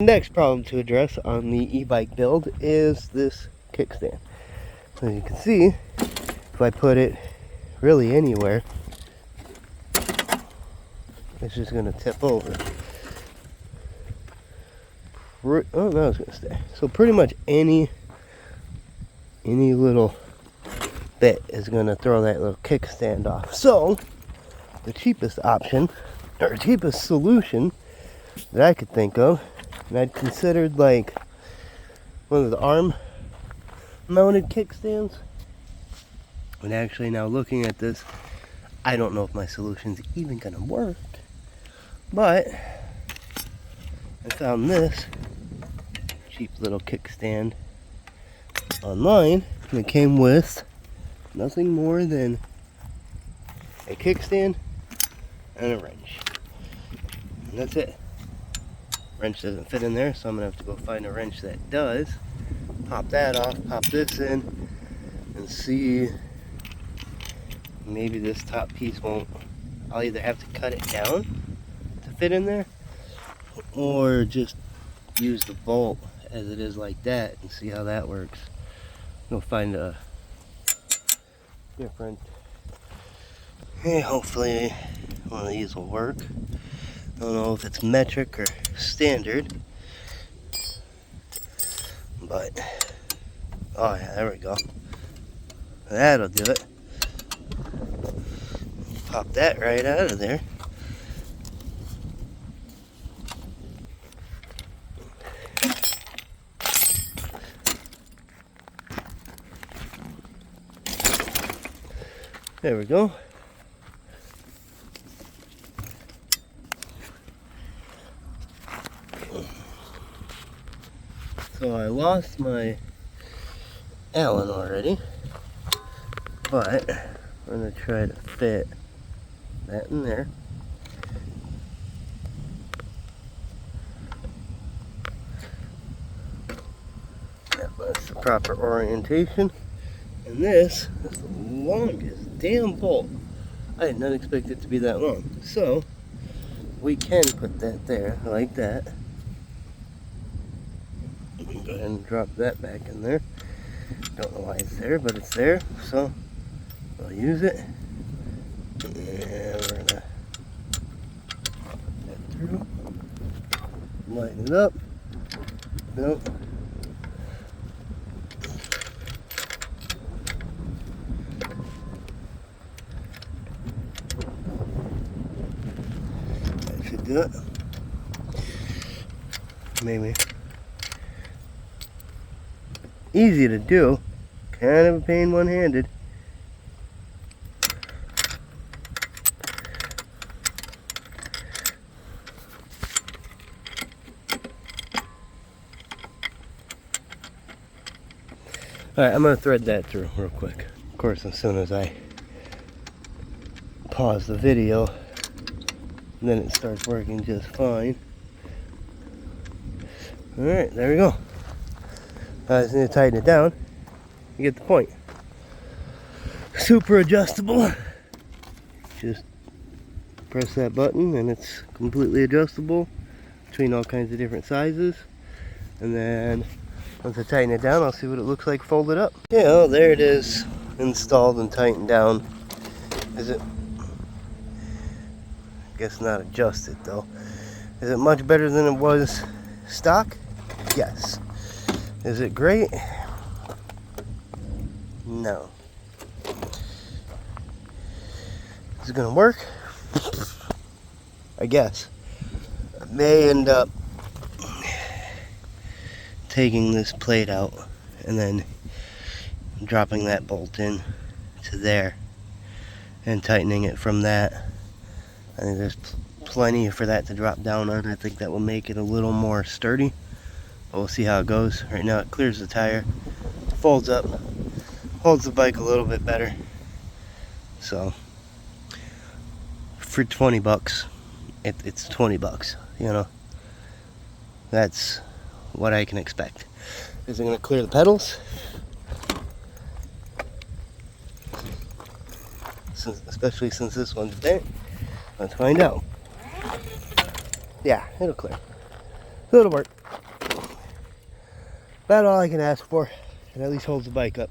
Next problem to address on the e-bike build is this kickstand. As you can see, if I put it really anywhere, it's just going to tip over. Oh no, it's going to stay. So pretty much any little bit is going to throw that little kickstand off. So the cheapest option, or cheapest solution that I could think of, and I'd considered like one of the arm mounted kickstands. And actually now looking at this, I don't know if my solution's even gonna work, but I found this cheap little kickstand online, and it came with nothing more than a kickstand and a wrench, and that's it. Wrench doesn't fit in there, so I'm gonna have to go find a wrench that does. Pop that off, pop this in, and see, maybe this top piece won't, I'll either have to cut it down to fit in there, or just use the bolt as it is like that and see how that works. Go find a different, hey, hopefully one of these will work. I don't know if it's metric or standard, but oh yeah, there we go. That'll do it. Pop that right out of there. There we go. So I lost my Allen already, but I'm going to try to fit that in there. That's the proper orientation. And this is the longest damn bolt. I did not expect it to be that long. So we can put that there like that. Go ahead and drop that back in there. Don't know why it's there, but it's there. So I'll use it. And we're gonna put that through. Lighten it up. Nope. That should do it. Maybe. Easy to do, kind of a pain one-handed. Alright, I'm going to thread that through real quick. Of course, as soon as I pause the video, then it starts working just fine. Alright, there we go. I just need to tighten it down. You get the point. Super adjustable. Just press that button and it's completely adjustable between all kinds of different sizes. And then once I tighten it down, I'll see what it looks like folded up. Yeah, oh, there it is, installed and tightened down. Is it? I guess not adjusted though. Is it much better than it was stock? Yes. Is it great? No. Is it gonna work? I guess. I may end up taking this plate out and then dropping that bolt in to there and tightening it from that. I think there's plenty for that to drop down on. I think that will make it a little more sturdy. But we'll see how it goes. Right now it clears the tire, folds up, holds the bike a little bit better. So for 20 bucks, it's 20 bucks, you know. That's what I can expect. Is it going to clear the pedals? Especially since this one's bent. Let's find out. Yeah, it'll clear. It'll work. About all I can ask for. It at least holds the bike up.